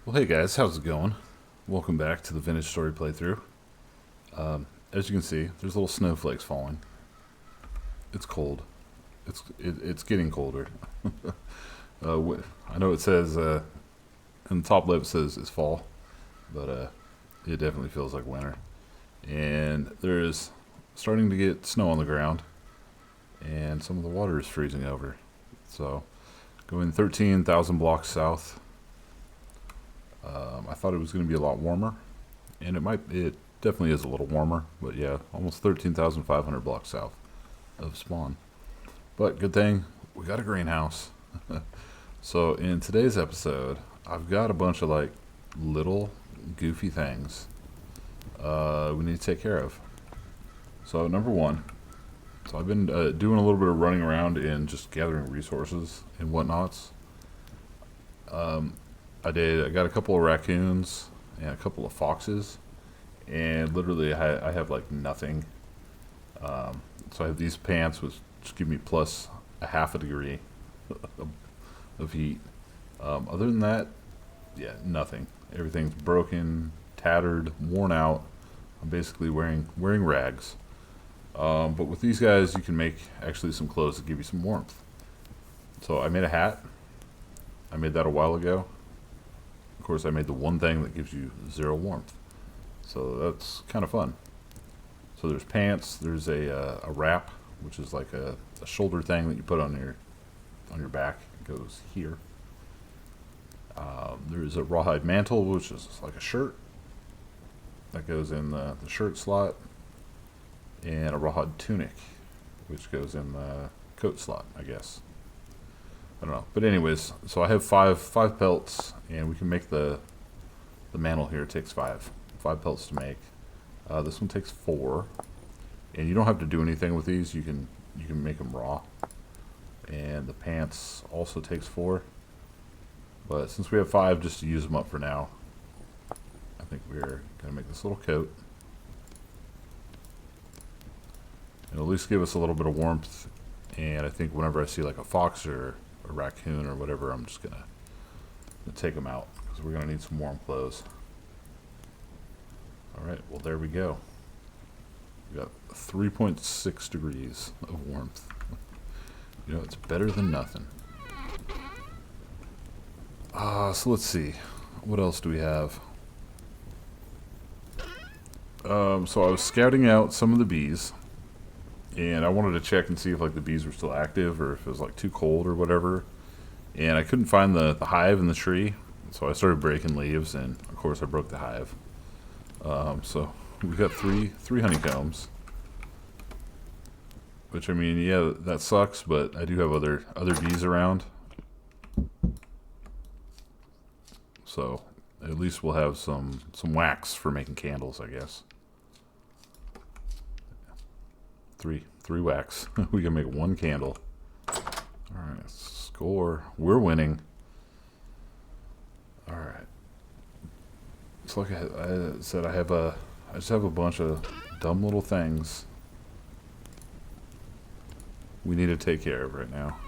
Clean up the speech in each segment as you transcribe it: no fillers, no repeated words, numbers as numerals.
Well, hey guys, how's it going? Welcome back to the Vintage Story playthrough. As you can see, there's little snowflakes falling. It's cold. It's getting colder. I know it says in the top left it says it's fall, but it definitely feels like winter. And there's starting to get snow on the ground, and some of the water is freezing over. So, going 13,000 blocks south. I thought it was going to be a lot warmer, and it definitely is a little warmer, but yeah, almost 13,500 blocks south of spawn. But good thing we got a greenhouse. So in today's episode, I've got a bunch of like little goofy things we need to take care of. So number one, so I've been doing a little bit of running around and just gathering resources and whatnots. I got a couple of raccoons and a couple of foxes, and literally I have like nothing. So I have these pants which just give me plus a half a degree of heat. Other than that, yeah, nothing. Everything's broken, tattered, worn out. I'm basically wearing rags. But with these guys, you can make actually some clothes that give you some warmth. So I made a hat. I made that a while ago. Of course, I made the one thing that gives you 0 warmth. So that's kind of fun. So there's pants, there's a wrap, which is like a shoulder thing that you put on your back. It goes here. There's a rawhide mantle, which is like a shirt. That goes in the shirt slot. And a rawhide tunic, which goes in the coat slot, I guess. I don't know. But anyways, so I have five pelts, and we can make the mantle here. It takes five pelts to make. This one takes 4, and you don't have to do anything with these. You can make them raw. And the pants also takes 4, but since we have 5, just to use them up for now, I think we're gonna make this little coat. It'll at least give us a little bit of warmth. And I think whenever I see like a fox or a raccoon or whatever, I'm just gonna take them out because we're gonna need some warm clothes. All right, well there we go. We got 3.6 degrees of warmth. You know, it's better than nothing. So let's see, what else do we have? So I was scouting out some of the bees, and I wanted to check and see if like the bees were still active or if it was like too cold or whatever. And I couldn't find the hive in the tree, so I started breaking leaves, and of course I broke the hive. So we got three honeycombs, which, I mean, yeah, that sucks, but I do have other bees around, so at least we'll have some wax for making candles, I guess. Three wax. We can make 1 candle. Alright, score. We're winning. Alright. It's like I said, I just have a bunch of dumb little things we need to take care of right now.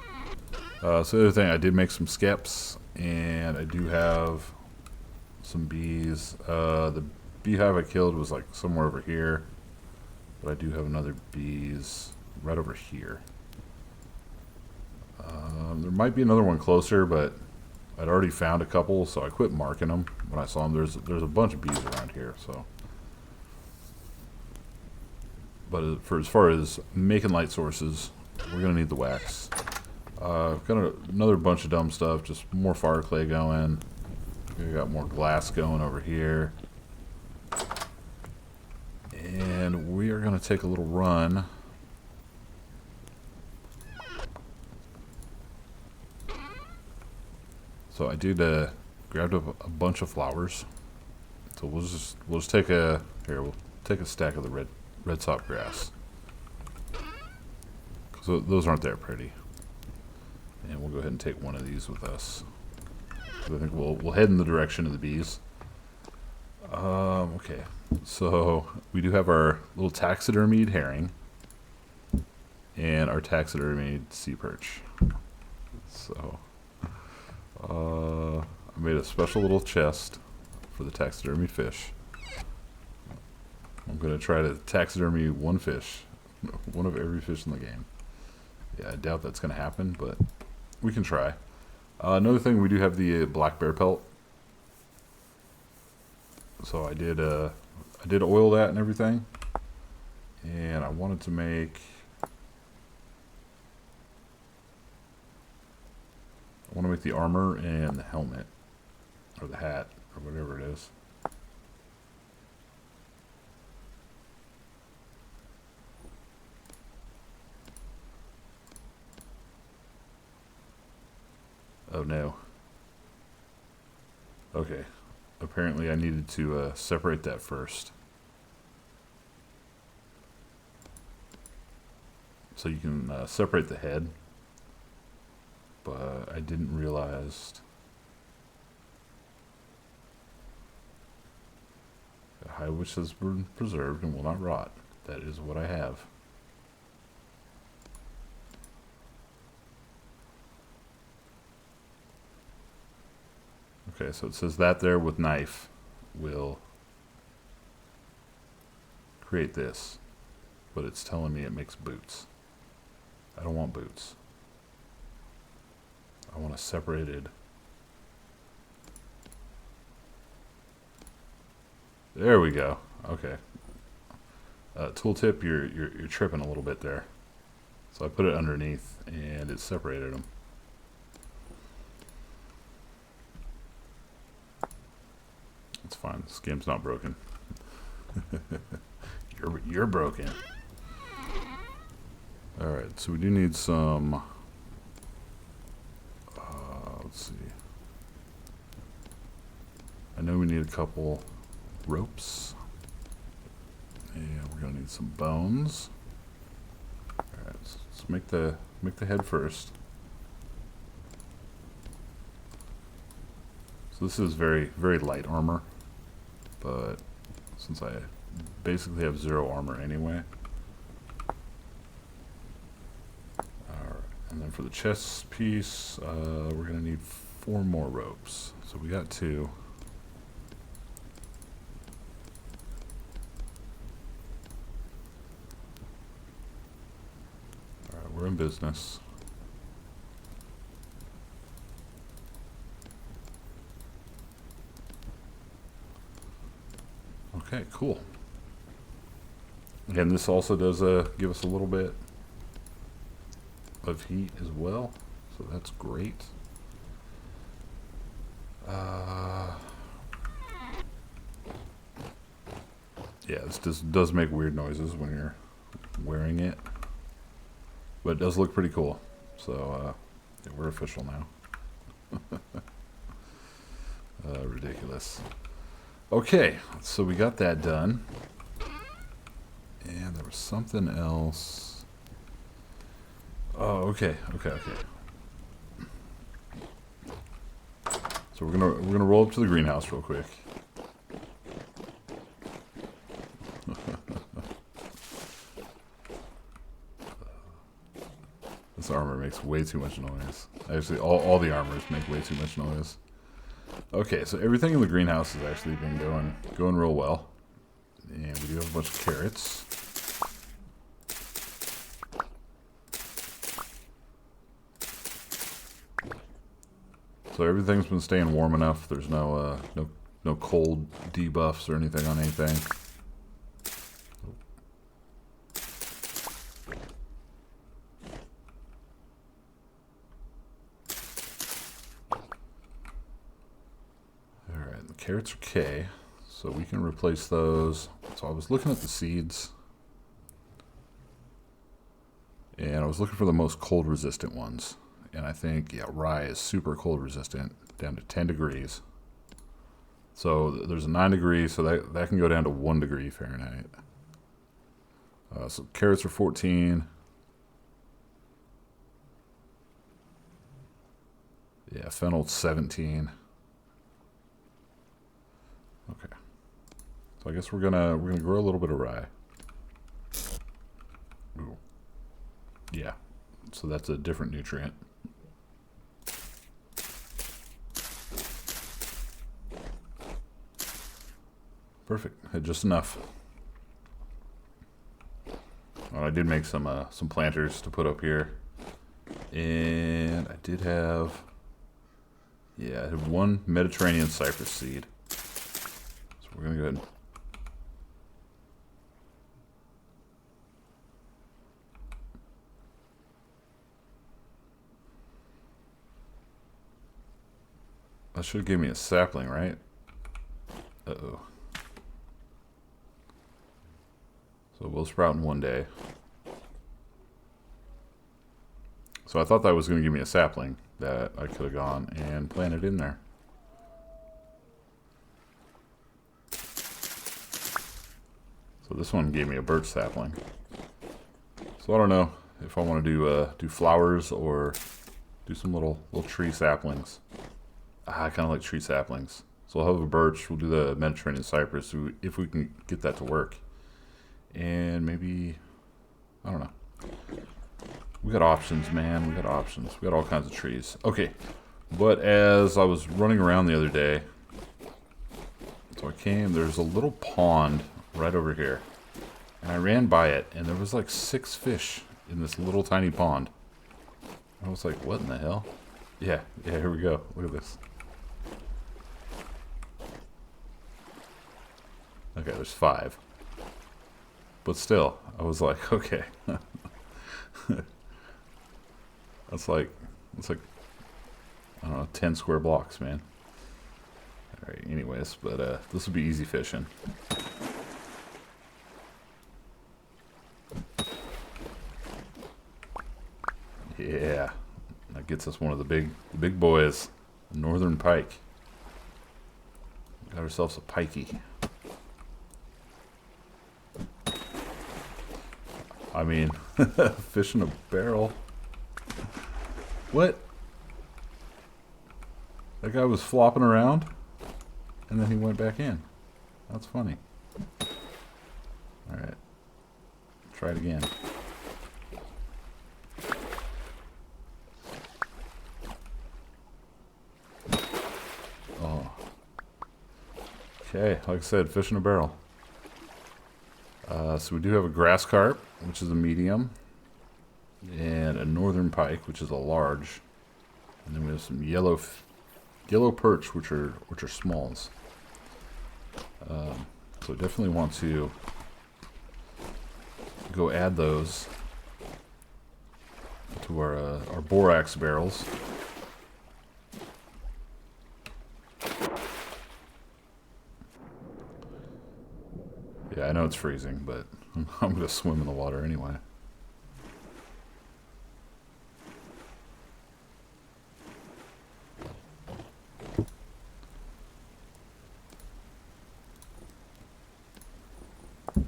So the other thing, I did make some skeps, and I do have some bees. The beehive I killed was like somewhere over here. But I do have another bees right over here. There might be another one closer, but I'd already found a couple, so I quit marking them when I saw them. There's a bunch of bees around here, so. But for as far as making light sources, we're gonna need the wax. I've got another bunch of dumb stuff, just more fire clay going. We got more glass going over here. And we are going to take a little run. So I did grabbed up a bunch of flowers. So we'll just take we'll take a stack of the red sock grass. So those aren't that pretty. And we'll go ahead and take one of these with us. So I think we'll head in the direction of the bees. Okay. So we do have our little taxidermied herring and our taxidermied sea perch. So I made a special little chest for the taxidermy fish. I'm gonna try to taxidermy one fish, one of every fish in the game. Yeah, I doubt that's gonna happen, but we can try. Another thing, we do have the black bear pelt. So I did oil that and everything, and I wanted to make. I want to make the armor and the helmet, or the hat, or whatever it is. Oh no. Okay. Apparently I needed to separate that first. So you can separate the head. But I didn't realize. A hide which has been preserved and will not rot. That is what I have. Okay, so it says that there with knife will create this, but it's telling me it makes boots. I don't want boots. I want a separated. There we go. Okay. Tooltip, you're tripping a little bit there. So I put it underneath, and it separated them. It's fine. This game's not broken. You're broken. All right. So we do need some. Let's see. I know we need a couple ropes, and we're gonna need some bones. All right. So let's make the head first. So this is very light armor. But since I basically have 0 armor anyway. Alright, and then for the chest piece, we're going to need 4 more ropes. So we got 2. Alright, we're in business. Okay, cool. Again, this also does give us a little bit of heat as well, so that's great. Yeah, this does make weird noises when you're wearing it, but it does look pretty cool. So yeah, we're official now. Ridiculous. Okay, so we got that done. And there was something else. Oh, okay. So we're gonna roll up to the greenhouse real quick. This armor makes way too much noise. Actually, all the armors make way too much noise. Okay, so everything in the greenhouse has actually been going real well. And we do have a bunch of carrots. So everything's been staying warm enough. There's no cold debuffs or anything on anything. Alright, the carrots are K, so we can replace those. So I was looking at the seeds, and I was looking for the most cold resistant ones. And I think, yeah, rye is super cold resistant, down to 10 degrees. So there's a 9 degrees, so that can go down to 1 degree Fahrenheit. So carrots are 14. Yeah, fennel's 17. Okay. So I guess we're gonna grow a little bit of rye. Ooh. Yeah. So that's a different nutrient. Perfect. Had just enough. Well, I did make some planters to put up here, and I did have, yeah, I have one Mediterranean cypress seed. So we're gonna go ahead and that should give me a sapling, right? Uh-oh. So we'll sprout in one day. So I thought that was going to give me a sapling that I could have gone and planted in there. So this one gave me a birch sapling. So I don't know if I want to do flowers or do some little tree saplings. I kind of like tree saplings. So I'll have a birch. We'll do the Mediterranean cypress if we can get that to work. And maybe, I don't know. We got options, man. We got options. We got all kinds of trees. Okay. But as I was running around the other day, so there's a little pond right over here. And I ran by it, and there was like 6 fish in this little tiny pond. I was like, what in the hell? Yeah, here we go. Look at this. Okay, there's 5. But still, I was like, okay. That's like, I don't know, 10 square blocks, man. Alright, anyways, but this will be easy fishing. Yeah, that gets us one of the big boys, the northern pike. Got ourselves a pikey. I mean, fish in a barrel. What? That guy was flopping around, and then he went back in. That's funny. Alright. Try it again. Oh. Okay, like I said, fish in a barrel. So we do have a grass carp, which is a medium, and a northern pike, which is a large, and then we have some yellow perch, which are smalls. So definitely want to go add those to our borax barrels. Yeah, I know it's freezing, but I'm going to swim in the water anyway.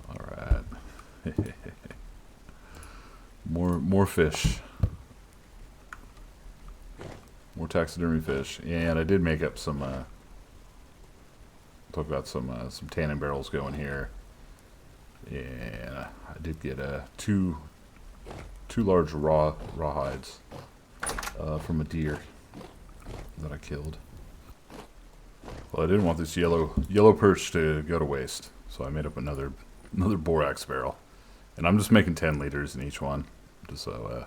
Alright. More fish. More taxidermy fish. And I did make up some, talk about some tannin barrels going here. Yeah, I did get two large raw hides from a deer that I killed. Well, I didn't want this yellow perch to go to waste, so I made up another borax barrel, and I'm just making 10 liters in each one, just so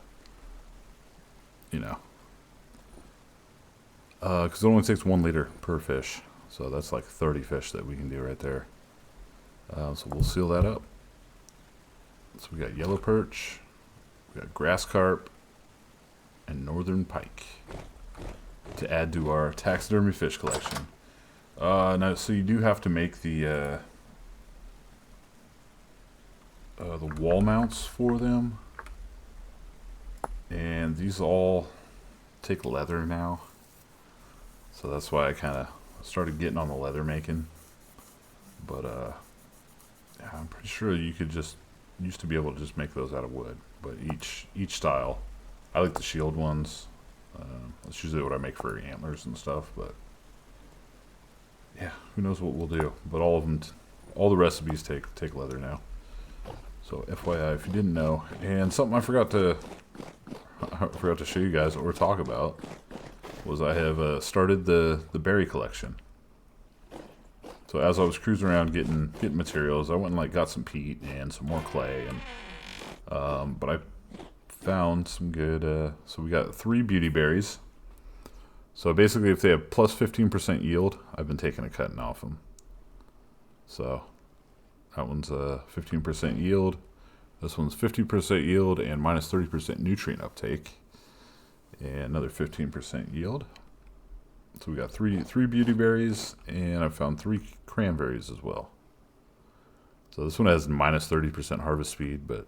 you know, because it only takes 1 liter per fish, so that's like 30 fish that we can do right there. So we'll seal that up. So we got yellow perch, we got grass carp, and northern pike to add to our taxidermy fish collection. Now, so you do have to make the wall mounts for them, and these all take leather now. So that's why I kind of started getting on the leather making. But yeah, I'm pretty sure you could used to be able to just make those out of wood. But each style, I like the shield ones. That's usually what I make for antlers and stuff. But yeah, who knows what we'll do? But all of them, all the recipes take leather now. So FYI, if you didn't know, and something I forgot to show you guys or talk about was I have started the berry collection. So as I was cruising around getting materials, I went and like got some peat and some more clay, and but I found some good. So we got 3 beauty berries. So basically, if they have plus 15% yield, I've been taking a cutting off them. So that one's 15% yield. This one's 50% yield and minus 30% nutrient uptake, and another 15% yield. So we got three beauty berries, and I found 3 cranberries as well. So this one has minus 30% harvest speed, but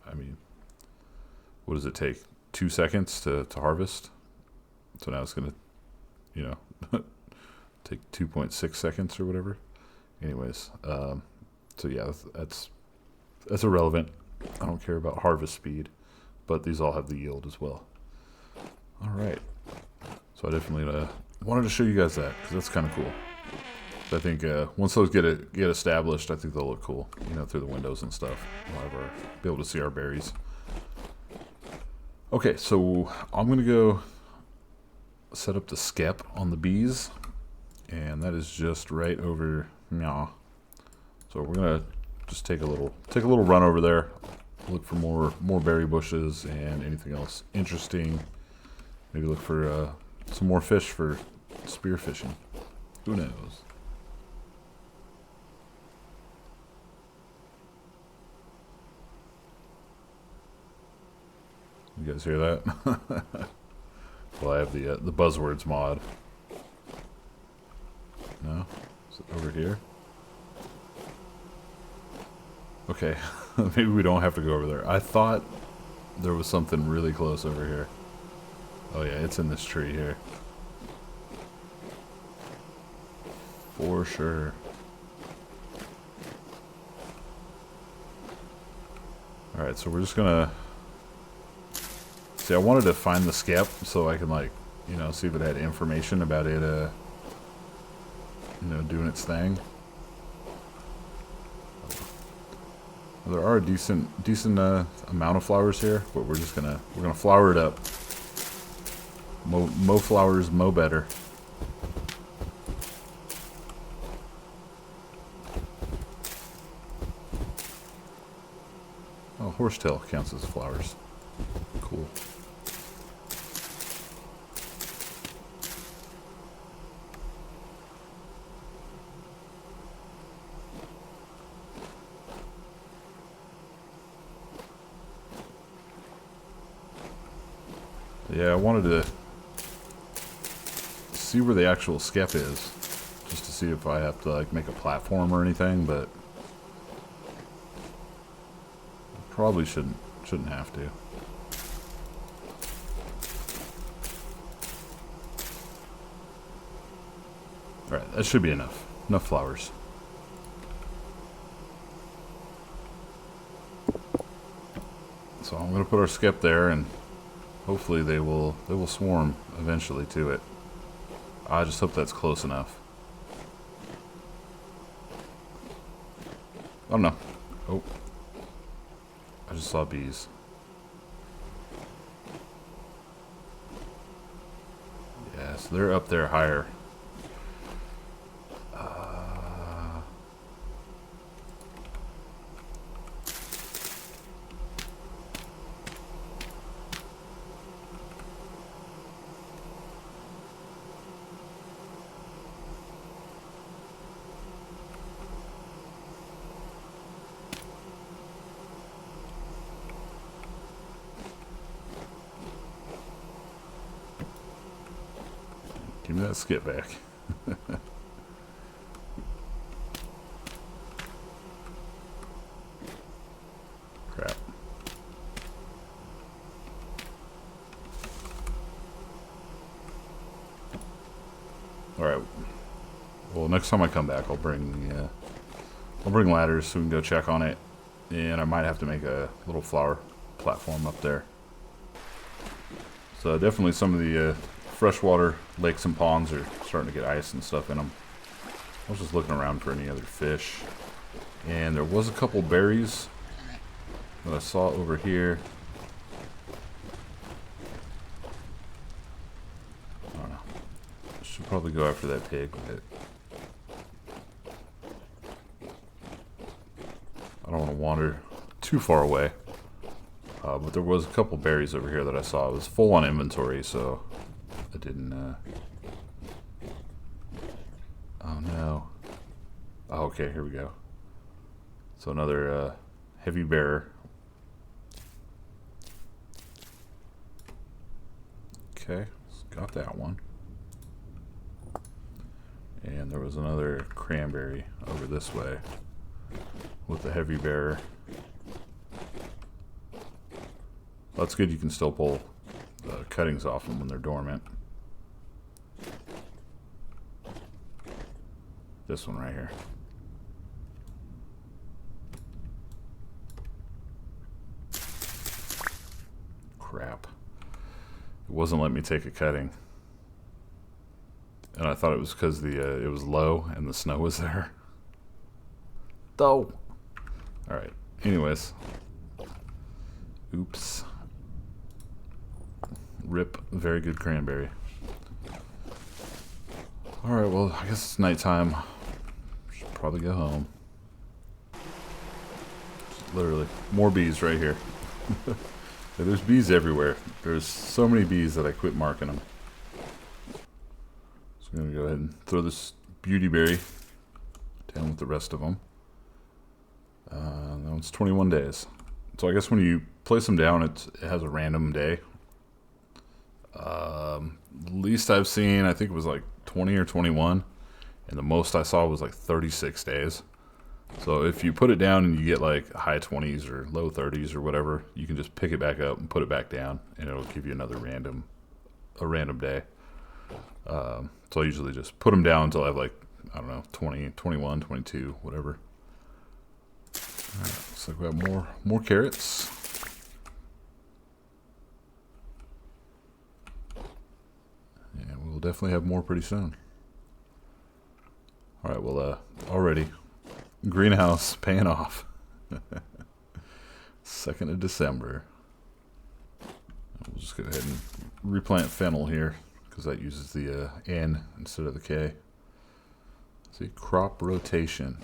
I mean, what does it take? 2 seconds to harvest. So now it's gonna, you know, take 2.6 seconds or whatever. Anyways, so yeah, that's irrelevant. I don't care about harvest speed, but these all have the yield as well. All right. So I definitely wanted to show you guys that, because that's kind of cool. I think once those get established, I think they'll look cool, you know, through the windows and stuff. We'll be able to see our berries. Okay, so I'm gonna go set up the skep on the bees, and that is just right over now. So we're gonna just take a little run over there, look for more berry bushes and anything else interesting. Maybe look for some more fish for spear fishing. Who knows? You guys hear that? Well, I have the Buzzwords mod. No? Is it over here? Okay, maybe we don't have to go over there. I thought there was something really close over here. Oh yeah, it's in this tree here. For sure. Alright, so we're just gonna... See, I wanted to find the skep so I can, like, you know, see if it had information about it, you know, doing its thing. There are a decent amount of flowers here, but we're gonna flower it up. Mo flowers, mo better. Oh, horsetail counts as flowers. Cool. Yeah, I wanted to see where the actual skep is, just to see if I have to like make a platform or anything, but probably shouldn't have to. Alright, that should be enough. Enough flowers. So I'm gonna put our skep there, and hopefully they will swarm eventually to it. I just hope that's close enough. Oh no. Oh. I just saw bees. Yeah, so they're up there higher. Give me that skip back. Crap. Alright. Well, next time I come back, I'll bring ladders so we can go check on it. And I might have to make a little flower platform up there. So definitely some of the freshwater lakes and ponds are starting to get ice and stuff in them. I was just looking around for any other fish, and there was a couple berries that I saw over here. I don't know. I should probably go after that pig, but want to wander too far away. But there was a couple berries over here that I saw. It was full on inventory, so I didn't... Oh no. Oh, okay, here we go. So another heavy bearer. Okay, got that one. And there was another cranberry over this way with the heavy bearer. That's good, you can still pull the cuttings off them when they're dormant. This one right here. Crap. It wasn't letting me take a cutting. And I thought it was because it was low and the snow was there. Though. Alright. Anyways. Oops. Rip. Very good cranberry. Alright, well, I guess it's nighttime. Should probably go home. Literally. More bees right here. There's bees everywhere. There's so many bees that I quit marking them. So I'm going to go ahead and throw this beauty berry down with the rest of them. That one's 21 days. So I guess when you place them down, it has a random day. Least I've seen, I think it was like 20 or 21. And the most I saw was like 36 days. So if you put it down and you get like high 20s or low 30s or whatever, you can just pick it back up and put it back down, and it'll give you another random day. So I usually just put them down until I have like, I don't know, 20, 21, 22, whatever. All right, looks like we have more carrots. And we'll definitely have more pretty soon. All right, well, already. Greenhouse paying off. 2nd of December. We'll just go ahead and replant fennel here because that uses the N instead of the K. See, crop rotation.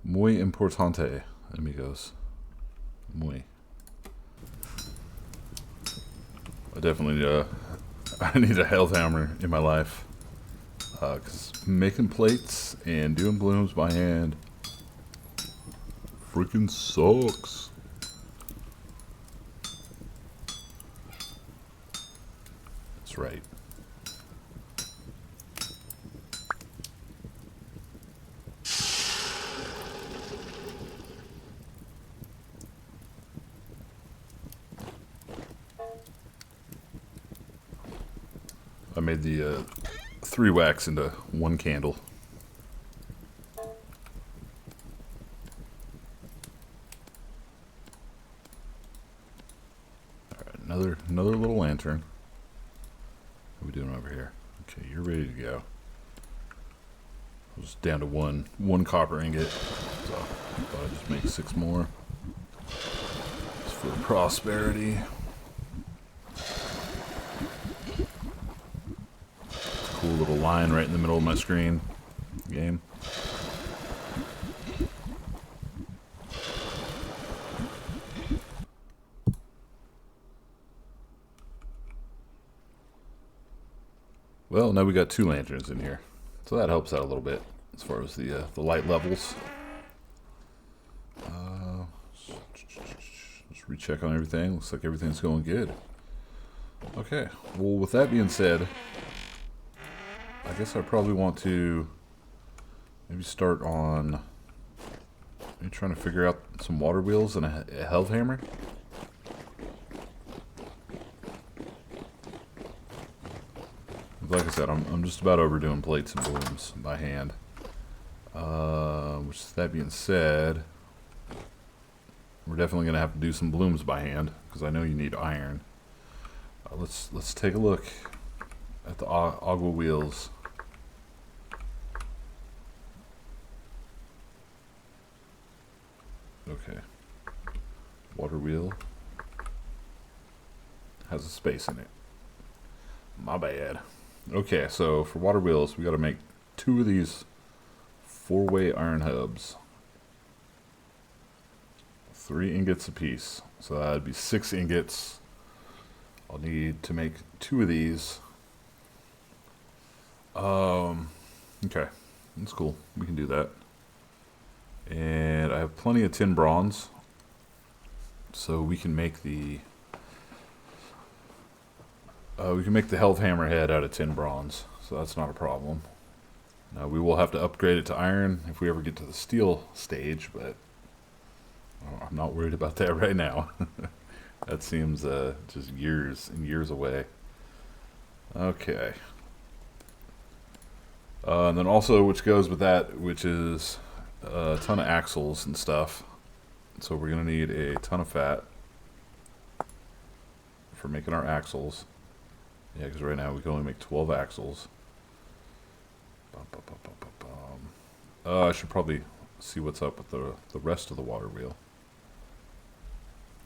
Muy importante, amigos. Muy. I definitely I need a health hammer in my life. Because making plates and doing blooms by hand freaking sucks. That's right. I made the 3 wax into 1 candle. Alright, another little lantern. What are we doing over here? Okay, you're ready to go. I was down to one copper ingot, so I thought I'd just make 6 more. Just for prosperity. Cool little line right in the middle of my screen. Game. Well, now we got 2 lanterns in here, so that helps out a little bit as far as the light levels. Just recheck on everything. Looks like everything's going good. Okay. Well, with that being said, I guess I probably want to maybe start on maybe trying to figure out some water wheels and a health hammer. Like I said, I'm just about overdoing plates and blooms by hand. Which, that being said, we're definitely going to have to do some blooms by hand because I know you need iron. Let's take a look at the agua wheels. Okay. Water wheel has a space in it. My bad. Okay, so for water wheels, we got to make 2 of these 4-way iron hubs. 3 ingots apiece. So that'd be 6 ingots. I'll need to make 2 of these. Okay, that's cool. We can do that. And I have plenty of tin bronze, so we can make the health hammerhead out of tin bronze. So that's not a problem. Now we will have to upgrade it to iron if we ever get to the steel stage, but I'm not worried about that right now. That seems just years and years away. Okay. And then also, which goes with that, which is a ton of axles and stuff. So we're going to need a ton of fat for making our axles. Yeah, because right now we can only make 12 axles. I should probably see what's up with the rest of the water wheel.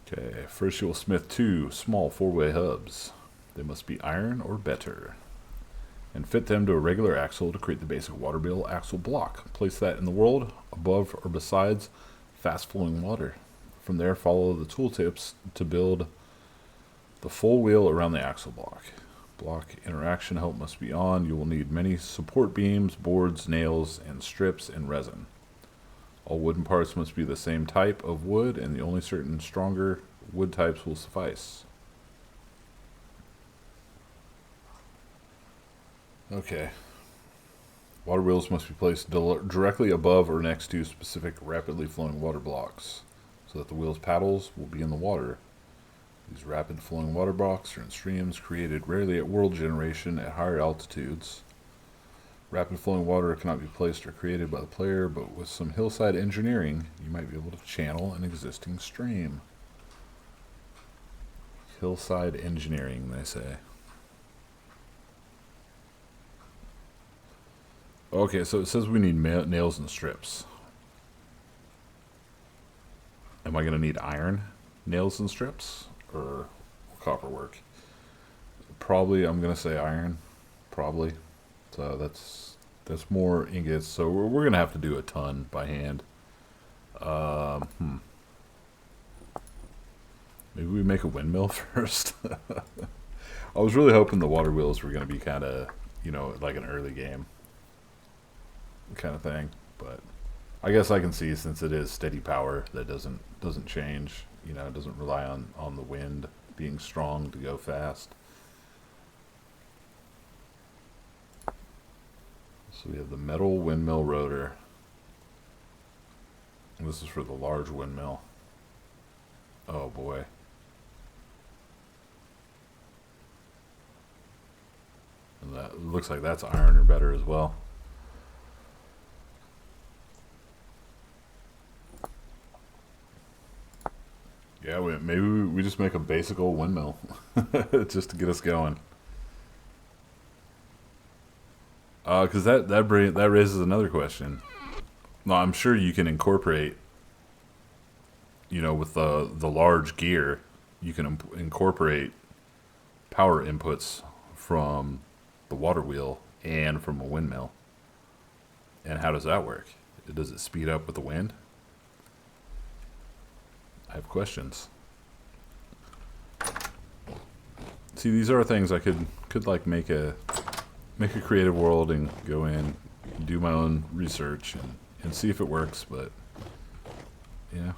Okay, first you will smith 2 small 4-way hubs. They must be iron or better. And fit them to a regular axle to create the basic water wheel axle block. Place that in the world, above or besides fast flowing water. From there, follow the tooltips to build the full wheel around the axle block. Block interaction help must be on. You will need many support beams, boards, nails, and strips and resin. All wooden parts must be the same type of wood, and the only certain stronger wood types will suffice. Okay. Water wheels must be placed directly above or next to specific rapidly flowing water blocks, so that the wheel's paddles will be in the water. These rapid flowing water blocks are in streams created rarely at world generation at higher altitudes. Rapid flowing water cannot be placed or created by the player, but with some hillside engineering, you might be able to channel an existing stream. Hillside engineering, they say. Okay, so it says we need nails and strips. Am I going to need iron nails and strips or copper work? Probably, I'm going to say iron. Probably. So that's more ingots. So we're going to have to do a ton by hand. Maybe we make a windmill first. I was really hoping the water wheels were going to be kind of, like an early game kind of thing, but I guess I can see, since it is steady power that doesn't change, it doesn't rely on the wind being strong to go fast. So we have the metal windmill rotor. This is for the large windmill. Oh boy. And that looks like that's iron or better as well. Yeah, maybe we just make a basic old windmill just to get us going. Because that raises another question. No, I'm sure you can incorporate, with the large gear, you can incorporate power inputs from the water wheel and from a windmill. And how does that work? Does it speed up with the wind? I have questions. See, these are things I could like make a creative world and go in, do my own research and see if it works, but yeah,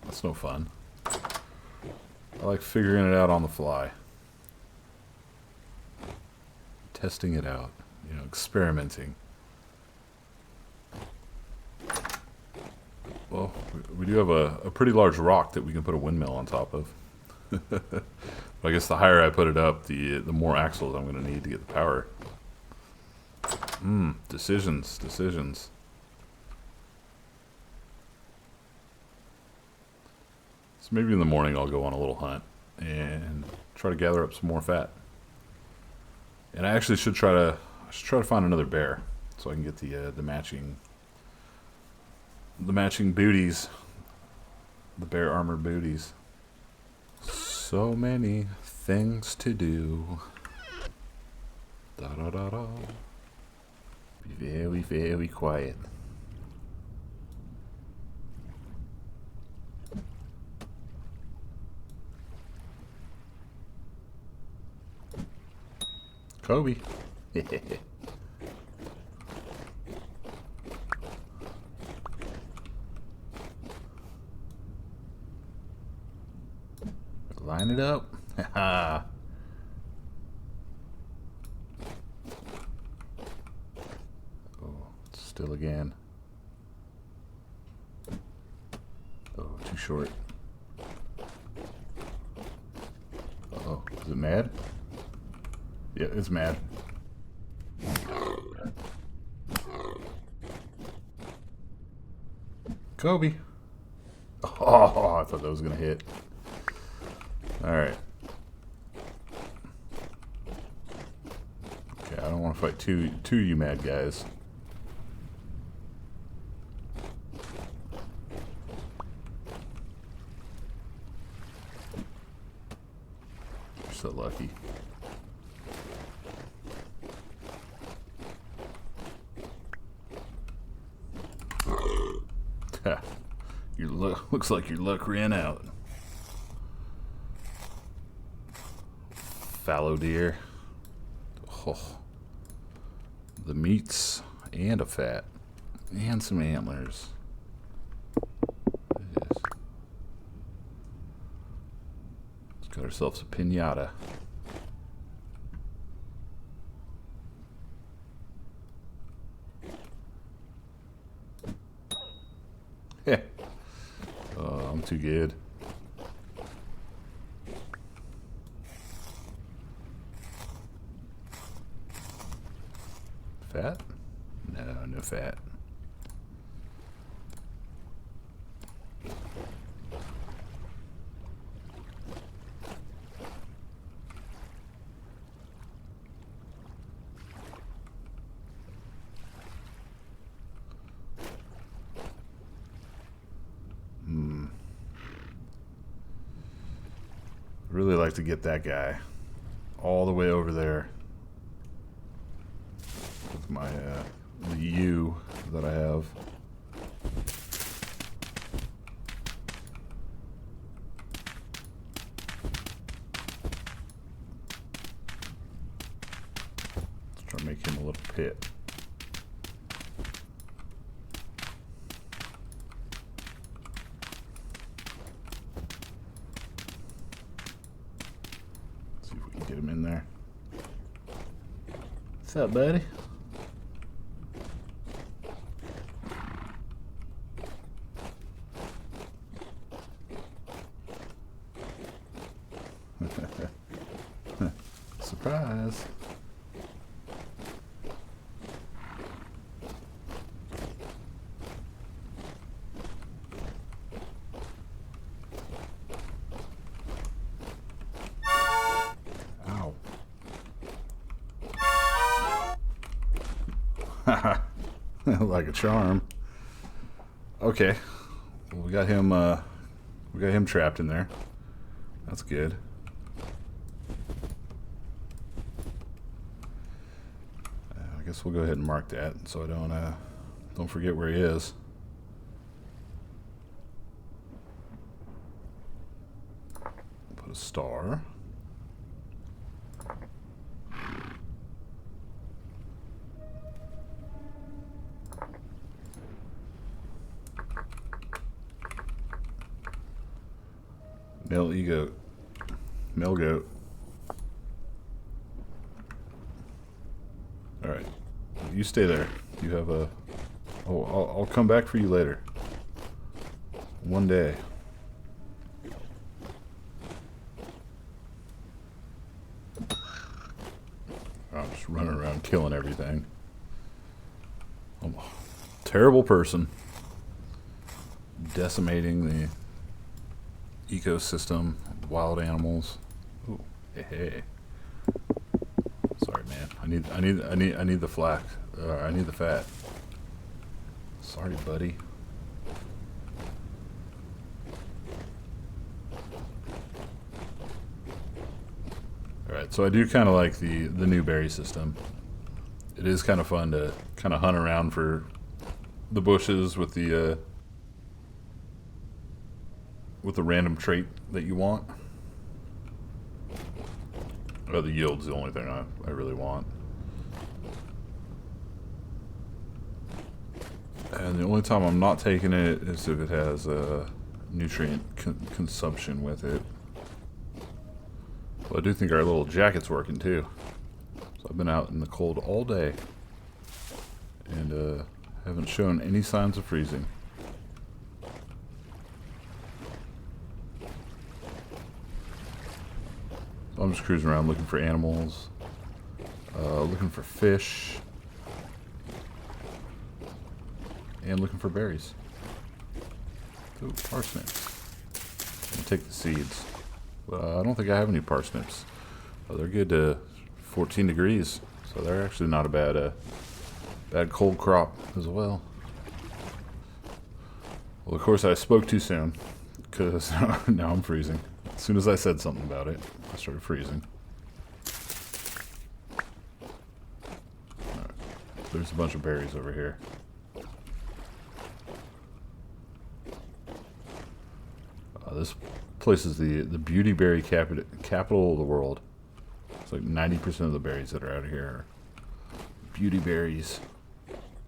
that's no fun. I like figuring it out on the fly. Testing it out, experimenting. Well, we do have a pretty large rock that we can put a windmill on top of. But I guess the higher I put it up, the more axles I'm going to need to get the power. Decisions. So maybe in the morning I'll go on a little hunt and try to gather up some more fat. And I actually should try to find another bear so I can get the matching booties, the bear armor booties. So many things to do. Da da da da. Be very, very quiet. Kobe. Line it up. Haha. Oh, still again. Oh, too short. Uh-oh, is it mad? Yeah, it's mad. Kobe. Oh, I thought that was gonna hit. Alright. Okay, I don't want to fight two you mad guys. You're so lucky. Your luck looks like your luck ran out. Fallow deer. Oh. The meats and a fat. And some antlers. Let's got ourselves a piñata. Yeah. Oh, I'm too good. Fat? No, no fat. Really like to get that guy all the way over there with my the U that I have. Let's try to make him a little pit. Get him in there. What's up, buddy? Surprise. Like a charm. Okay, well, we got him trapped in there. That's good. I guess we'll go ahead and mark that so I don't forget where he is. Put a star. Male goat. All right, you stay there. You have a. Oh, I'll come back for you later. One day. I'm just running around killing everything. I'm a terrible person. Decimating the ecosystem, wild animals. Ooh, hey. Sorry, man. I need the flack. I need the fat. Sorry, buddy. All right, so I do kind of like the new berry system. It is kind of fun to kind of hunt around for the bushes with the random trait that you want. The yield's the only thing I really want. And the only time I'm not taking it is if it has a nutrient consumption with it. Well, I do think our little jacket's working too. So I've been out in the cold all day and haven't shown any signs of freezing. So I'm just cruising around looking for animals, looking for fish, and looking for berries. Ooh, parsnips. I'll take the seeds. I don't think I have any parsnips. Oh, they're good to 14 degrees, so they're actually not a bad cold crop as well. Well, of course, I spoke too soon, because now I'm freezing. As soon as I said something about it, I started freezing. Alright, there's a bunch of berries over here. This place is the beauty berry capital of the world. It's like 90% of the berries that are out of here are beauty berries,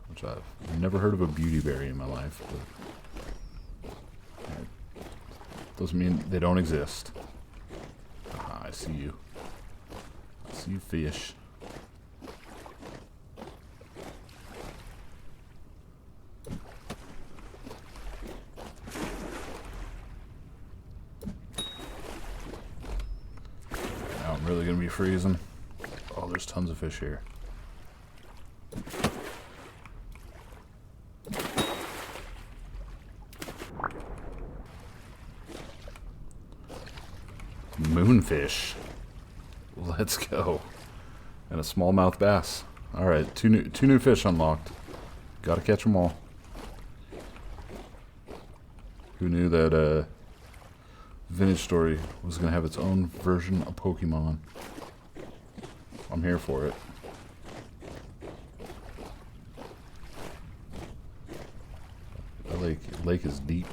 which I've never heard of a beauty berry in my life, but doesn't mean they don't exist. Aha, I see you. I see you, fish. Really gonna be freezing. Oh, there's tons of fish here. Moonfish. Let's go. And a smallmouth bass. All right, two new fish unlocked. Gotta catch them all. Who knew that Vintage Story was going to have its own version of Pokemon? I'm here for it. The lake is deep.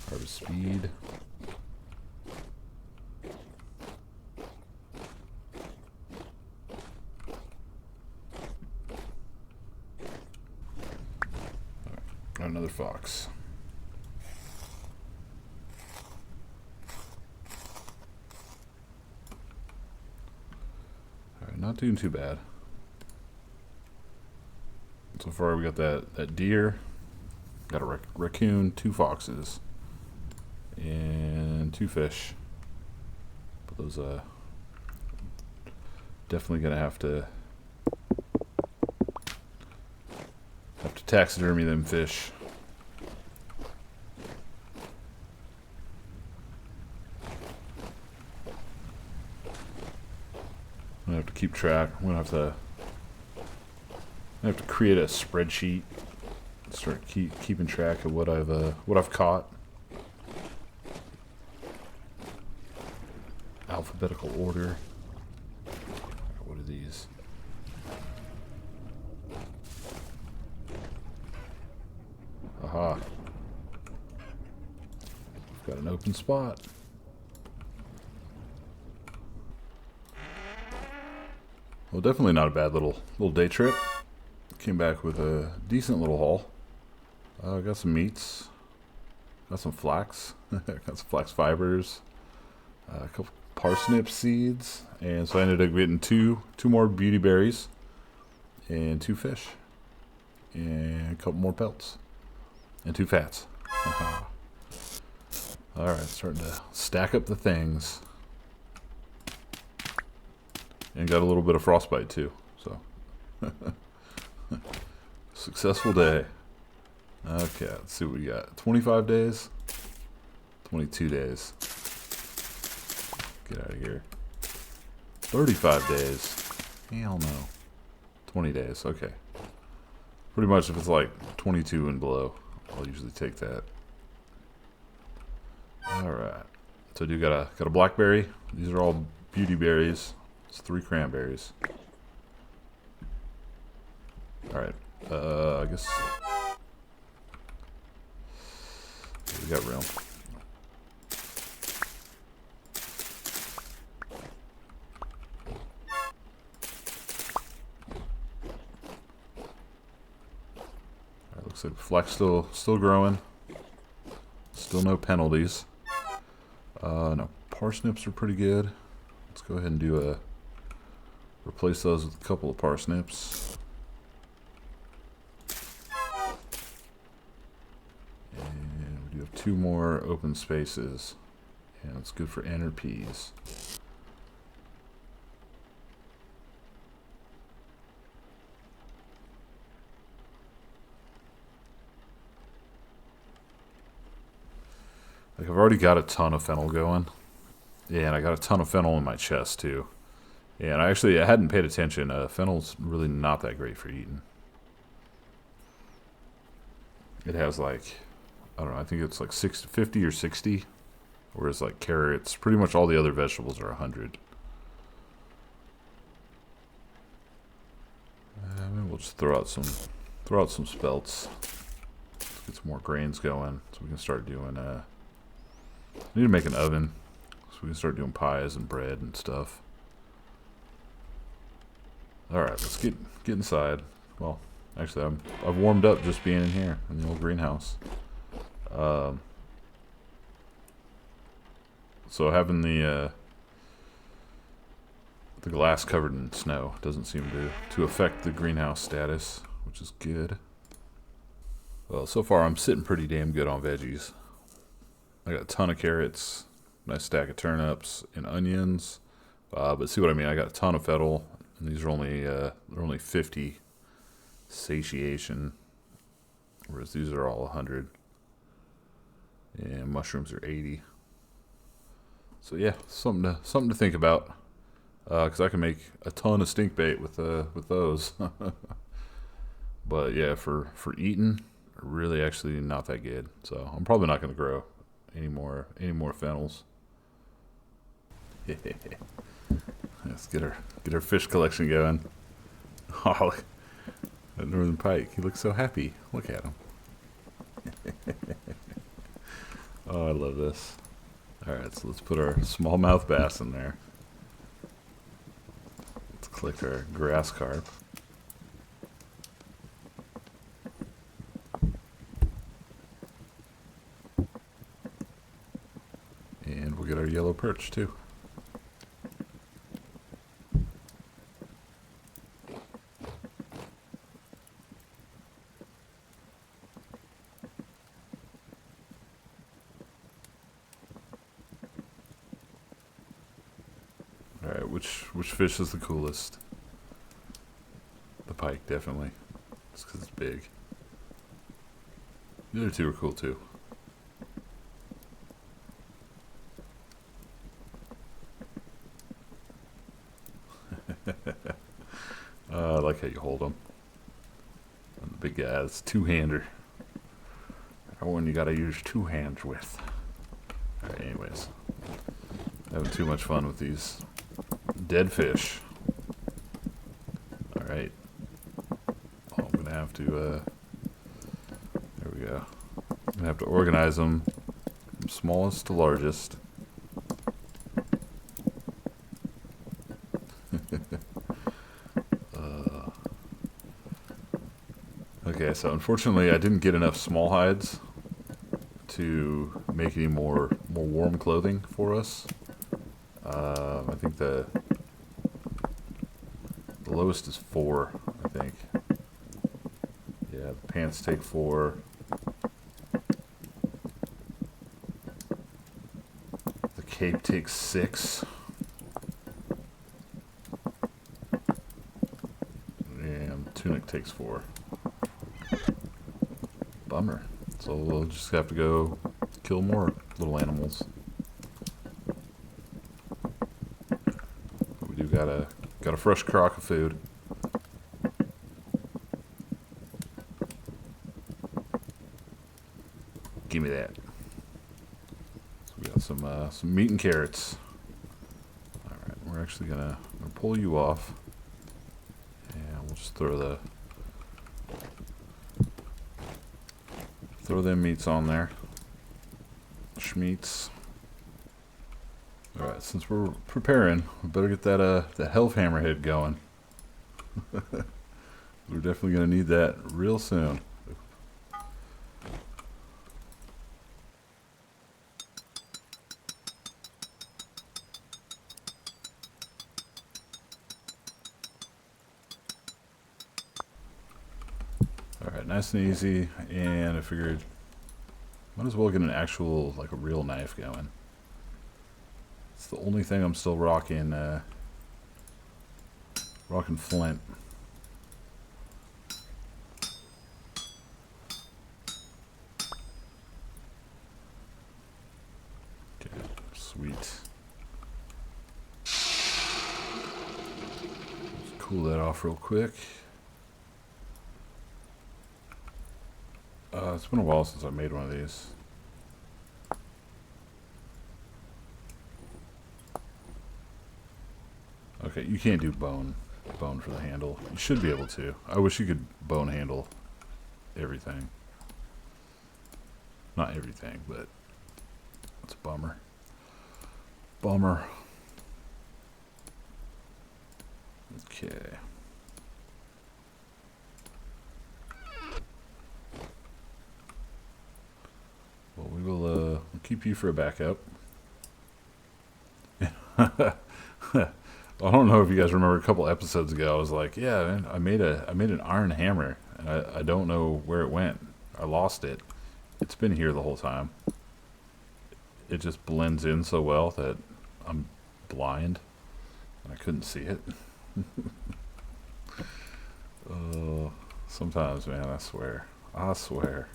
Harvest speed. Right, another fox. Not doing too bad. So far we got that deer, got a raccoon, 2 foxes, and 2 fish. But those definitely gonna have to taxidermy them fish. I'm gonna have to keep track. I'm gonna have to create a spreadsheet. Start keeping track of what I've caught. Alphabetical order. What are these? Aha. I've got an open spot. Well, definitely not a bad little day trip. Came back with a decent little haul. Got some meats. Got some flax. Got some flax fibers. A couple parsnip seeds. And so I ended up getting two more beauty berries. And 2 fish. And a couple more pelts. And 2 fats. Alright, starting to stack up the things. And got a little bit of frostbite too, so successful day. Okay, let's see what we got. 25 days, 22 days. Get out of here. 35 days. Hell no. 20 days. Okay. Pretty much if it's like 22 and below, I'll usually take that. All right. So I do got a blackberry. These are all beauty berries. It's 3 cranberries. Alright, I guess we got room. Looks like flax still growing. Still no penalties. No, parsnips are pretty good. Let's go ahead and do replace those with a couple of parsnips. And we do have 2 more open spaces. And it's good for enter peas. Like, I've already got a ton of fennel going. Yeah, and I got a ton of fennel in my chest too. Yeah, and I hadn't paid attention. Fennel's really not that great for eating. It has like, I don't know, I think it's like 50 or 60. Whereas like carrots, pretty much all the other vegetables are 100. Maybe we'll just throw out some spelts. Let's get some more grains going so we can start doing I need to make an oven so we can start doing pies and bread and stuff. Alright, let's get inside. Well, actually I've warmed up just being in here in the old greenhouse. So having the glass covered in snow doesn't seem to affect the greenhouse status, which is good. Well, so far I'm sitting pretty damn good on veggies. I got a ton of carrots, nice stack of turnips and onions. But see what I mean? I got a ton of fennel, and these are only 50 satiation, whereas these are all 100. And mushrooms are 80. So yeah, something to think about. Because I can make a ton of stink bait with those. But yeah, for eating, really actually not that good. So I'm probably not going to grow any more fennels. Let's get our fish collection going. Oh, look, that northern pike, he looks so happy. Look at him. Oh, I love this. Alright, so let's put our smallmouth bass in there. Let's click our grass carp. And we'll get our yellow perch too. Alright, which fish is the coolest? The pike, definitely. Just because it's big. The other two are cool too. I like how you hold them. And the big guy, it's two-hander. That one you gotta use 2 hands with. Alright, anyways. Having too much fun with these dead fish. Alright. I'm gonna have to, there we go. I'm gonna have to organize them from smallest to largest. Okay, so unfortunately I didn't get enough small hides to make any more warm clothing for us. I think the lowest is 4, I think. Yeah, the pants take 4. The cape takes 6. And the tunic takes 4. Bummer. So we'll just have to go kill more little animals. But we do got a fresh crock of food. Give me that. So we got some meat and carrots. All right, we're actually gonna pull you off, and we'll just throw them meats on there. Schmeats. All right, since we're preparing, we better get that health hammerhead going. We're definitely gonna need that real soon. nice and easy, and I figured might as well get an actual, like a real knife going. It's the only thing I'm still rocking, rocking flint. Okay, sweet. Let's cool that off real quick. It's been a while since I made one of these. Okay, you can't do bone for the handle. You should be able to. I wish you could bone handle everything. Not everything, but that's a bummer. Bummer. Okay. Well, we'll keep you for a backup. I don't know if you guys remember a couple episodes ago. I was like, "Yeah, man, I made an iron hammer, and I don't know where it went. I lost it. It's been here the whole time. It just blends in so well that I'm blind, and I couldn't see it." Sometimes, man, I swear. I swear.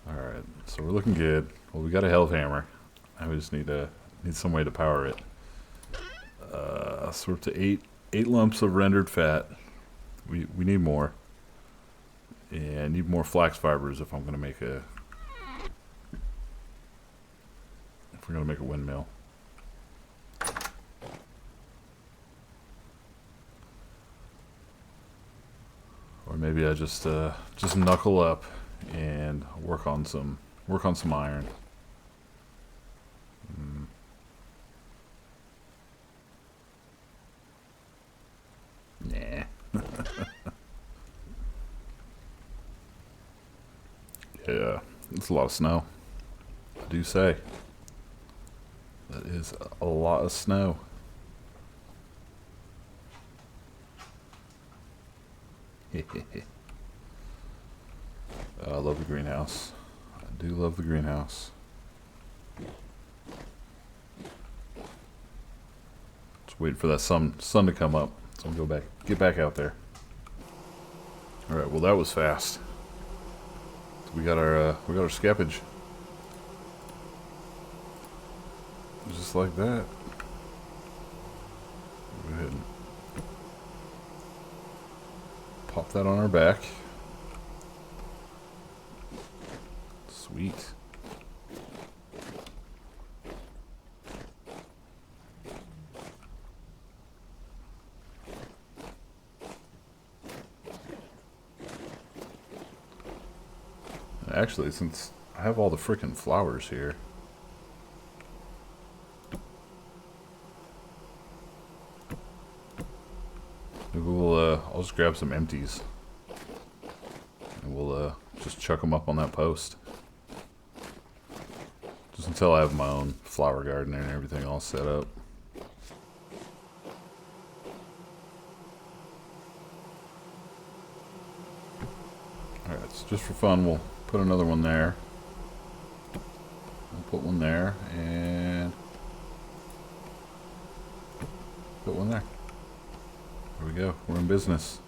Alright, so we're looking good. Well, we got a health hammer. I just need some way to power it. So we're up to eight lumps of rendered fat. We need more. And I need more flax fibers if I'm gonna make a windmill. Or maybe I just knuckle up and work on some iron. Nah. Yeah, it's a lot of snow. I do say. That is a lot of snow. I love the greenhouse. I do love the greenhouse. Just wait for that sun to come up. So I'll get back out there. All right. Well, that was fast. We got our scappage. Just like that. Go ahead and pop that on our back. Sweet. Actually, since I have all the frickin' flowers here, I'll just grab some empties, and we'll just chuck them up on that post. Just until I have my own flower garden and everything all set up. Alright, so just for fun, we'll put another one there. We'll put one there, and put one there. There we go. We're in business.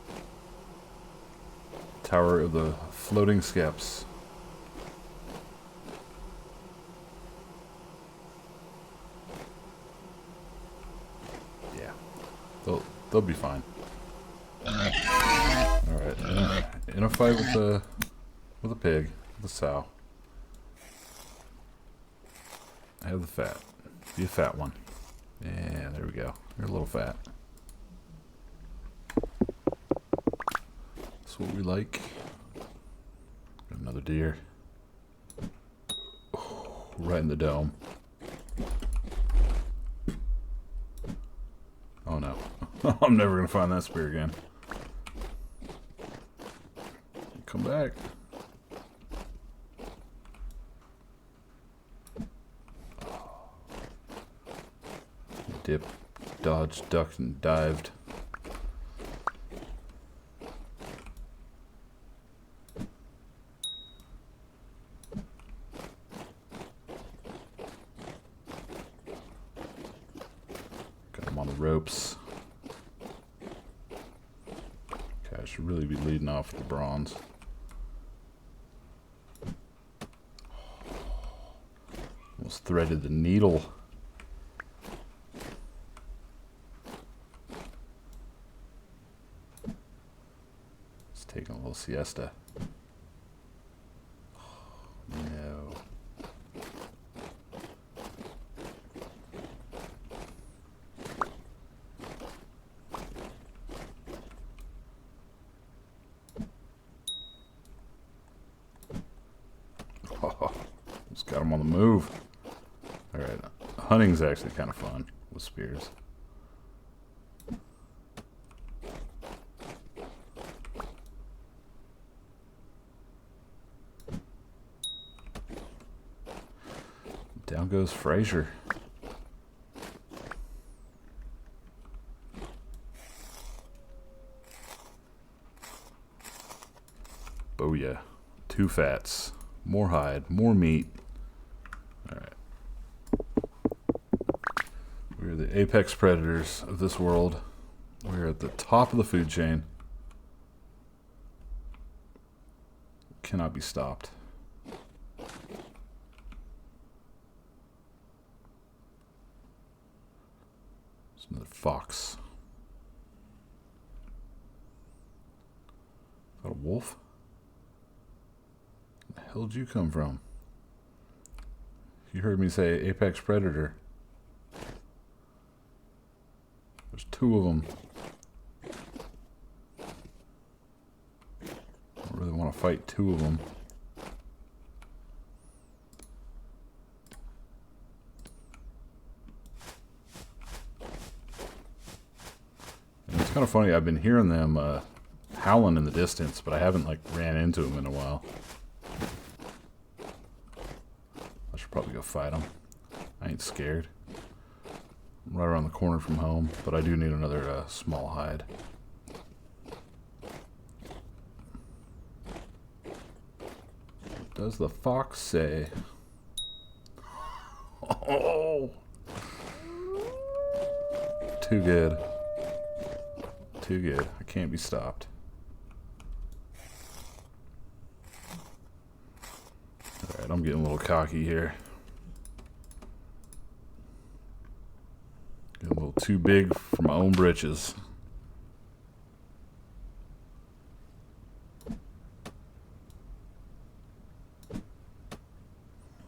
Tower of the Floating Skeps. Yeah, they'll be fine. All right, in a fight with a pig, with a sow. I have the fat. Be a fat one. Yeah, there we go. You're a little fat. That's what we like. Got another deer. Oh, right in the dome. Oh no. I'm never gonna find that spear again. Come back. Dip, dodged, ducked, and dived. ropes. Okay, I should really be leading off with the bronze. Almost threaded the needle. It's taking a little siesta. No. Oh, just got him on the move. Alright, hunting's actually kind of fun with spears. Down goes Frazier. Booyah. 2 fats. More hide. More meat. Alright. We're the apex predators of this world. We're at the top of the food chain. Cannot be stopped. Another fox. Is that a wolf? Where the hell did you come from? You heard me say apex predator. There's 2 of them. I really want to fight 2 of them. It's kind of funny, I've been hearing them howling in the distance, but I haven't like ran into them in a while. I should probably go fight them. I ain't scared. I'm right around the corner from home, but I do need another small hide. What does the fox say? Oh! Too good. Too good. I can't be stopped. Alright, I'm getting a little cocky here. Getting a little too big for my own britches.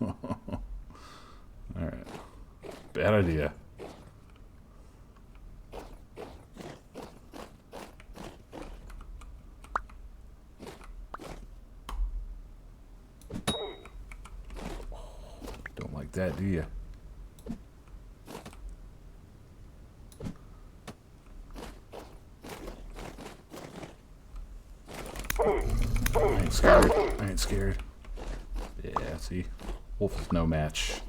Alright. Bad idea. That, do you? I ain't scared. I ain't scared. Yeah, see? Wolf is no match.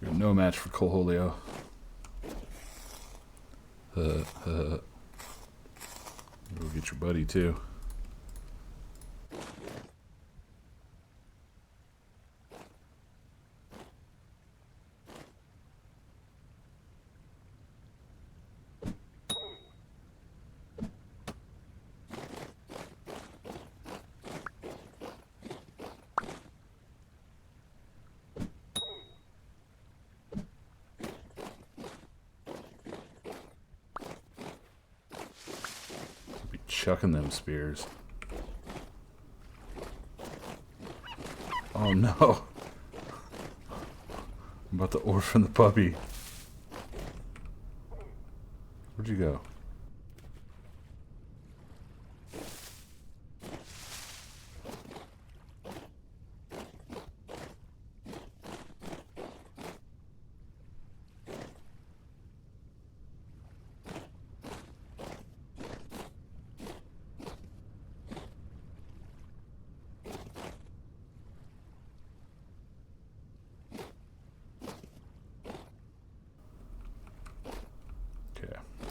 You're no match for Coholio. We'll get your buddy, too. Chucking them spears. Oh no. I'm about to orphan the puppy. Where'd you go?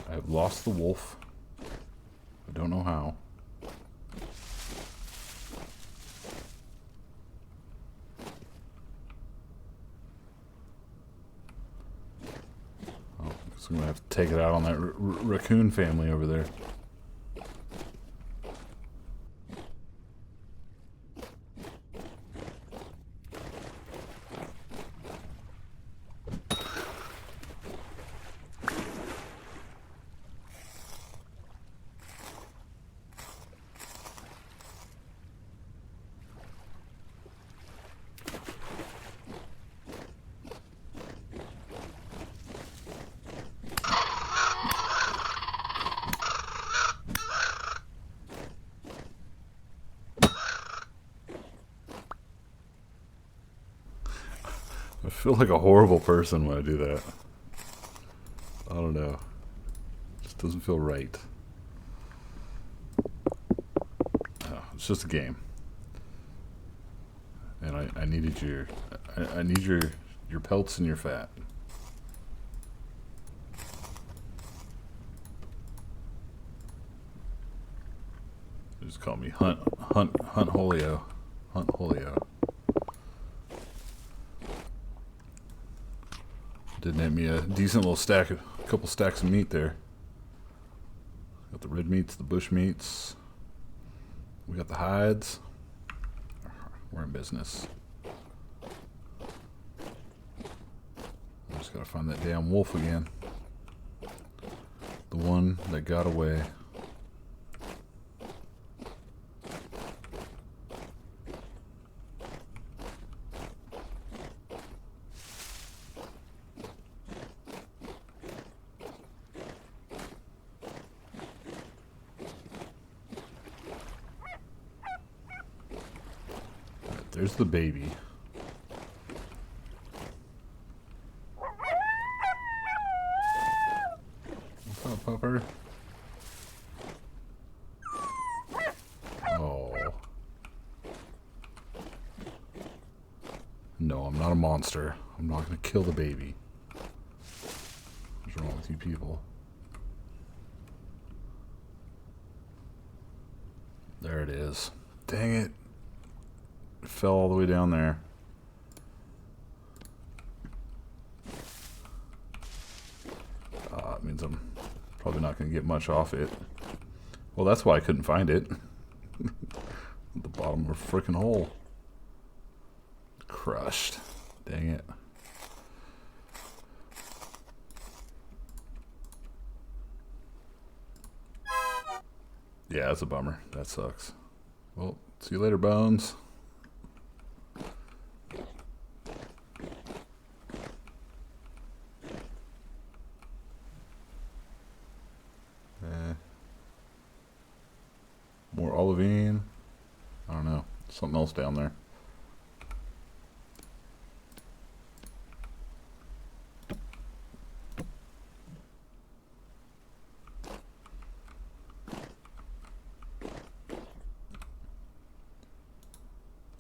I've lost the wolf. I don't know how. Oh, So I'm gonna have to take it out on that raccoon family over there. I feel like a horrible person when I do that. I don't know. It just doesn't feel right. Oh, it's just a game. And I needed I need your pelts and your fat. They just call me Hunt Holio. Hunt Holio. Did net me a decent little stack, a couple stacks of meat there. Got the red meats, the bush meats. We got the hides. We're in business. I just gotta find that damn wolf again. The one that got away. There's the baby. What's up, pupper? Oh. No, I'm not a monster. I'm not gonna kill the baby. What's wrong with you people? There it is. Dang it. It fell all the way down there. It means I'm probably not going to get much off it. Well, that's why I couldn't find it. At the bottom of a freaking hole. Crushed. Dang it. Yeah, that's a bummer. That sucks. Well, see you later, Bones. More olivine. I don't know. Something else down there.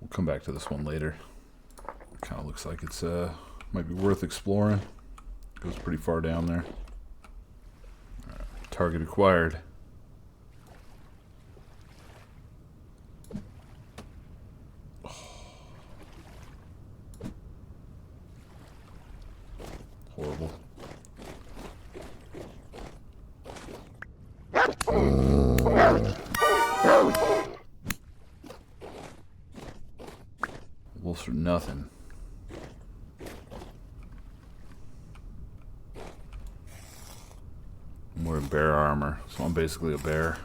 We'll come back to this one later. Kind of looks like it's might be worth exploring. Goes pretty far down there. All right. Target acquired. Horrible. Wolves for nothing. I'm wearing bear armor, so I'm basically a bear.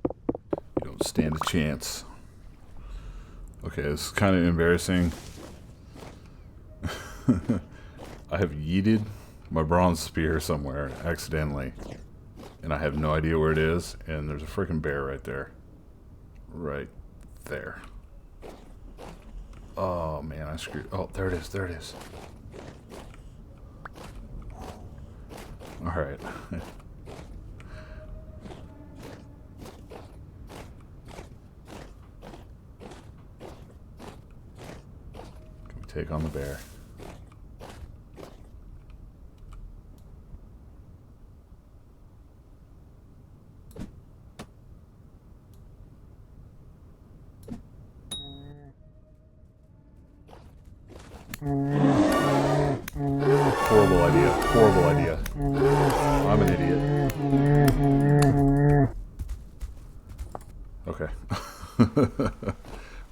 You don't stand a chance. Okay, this is kind of embarrassing. I have yeeted my bronze spear somewhere accidentally, and I have no idea where it is, and there's a freaking bear right there. Right there. Oh man, I screwed. Oh, there it is, there it is. Alright. Take on the bear. Horrible idea. Horrible idea. I'm an idiot. Okay.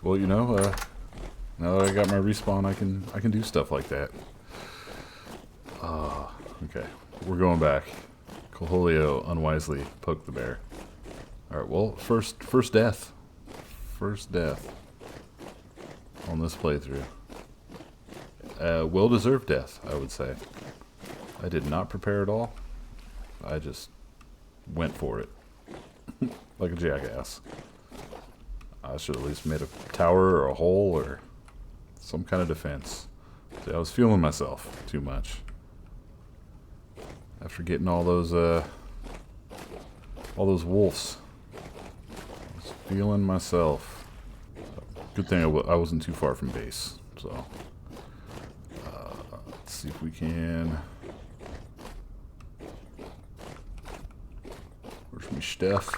Well, you know, now that I got my respawn, I can do stuff like that. Okay, we're going back. Coholio unwisely poked the bear. All right. Well, first death. First death on this playthrough. Well-deserved death, I would say. I did not prepare at all. I just went for it. Like a jackass. I should at least made a tower or a hole or some kind of defense. See, I was feeling myself too much. After getting all those wolves. I was feeling myself. Good thing I wasn't too far from base, so... let's see if we can... Where's my stuff?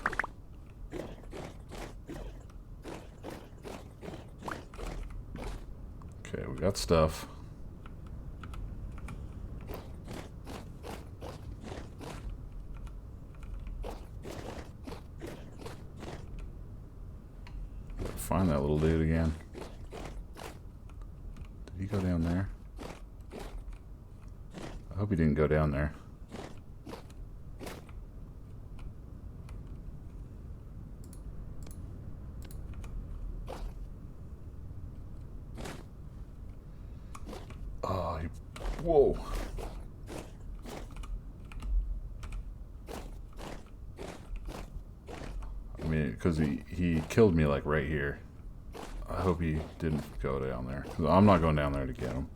Okay, we got stuff. Gotta find that little dude again. Did he go down there? I hope he didn't go down there. Oh, whoa. I mean, because he killed me like right here. I hope he didn't go down there. 'Cause I'm not going down there to get him.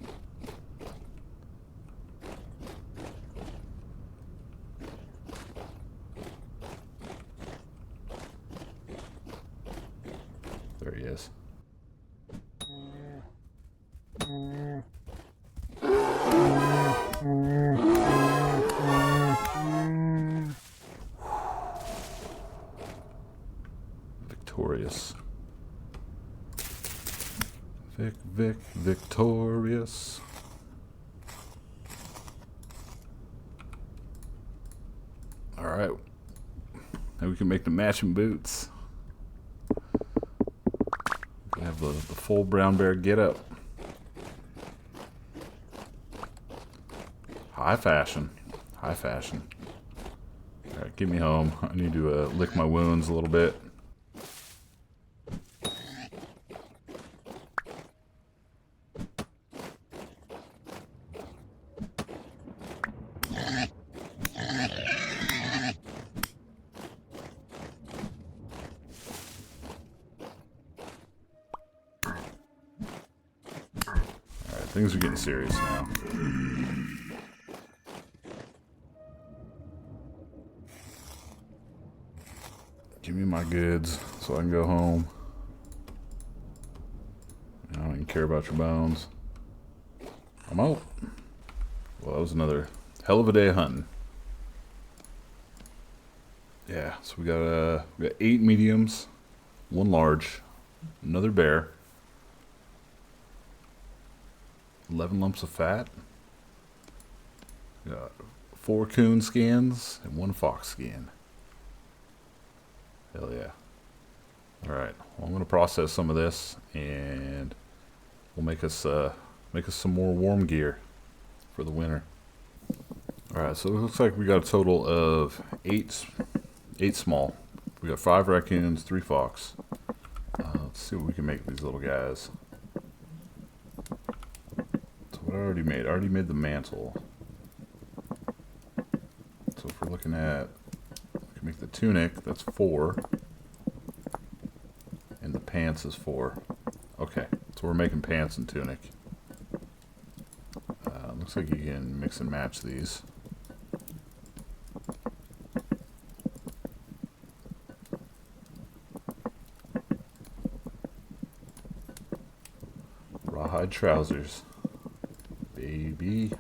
There he is. Victorious. Victorious. All right. Now we can make the matching boots. We have the full brown bear get up. High fashion. High fashion. All right, get me home. I need to lick my wounds a little bit. Things are getting serious now. Give me my goods so I can go home. I don't even care about your bones. I'm out. Well, that was another hell of a day of hunting. Yeah, so we got 8 mediums, 1 large, another bear. 11 lumps of fat. Got 4 coon skins and 1 fox skin. Hell yeah. Alright, well, I'm going to process some of this and we'll make us some more warm gear for the winter. Alright, so it looks like we got a total of 8 small. We got 5 raccoons, 3 fox. Let's see what we can make of these little guys. I already made the mantle. So if we're looking at, we can make the tunic, that's 4. And the pants is 4. Okay, so we're making pants and tunic. Looks like you can mix and match these. Rawhide trousers. Baby.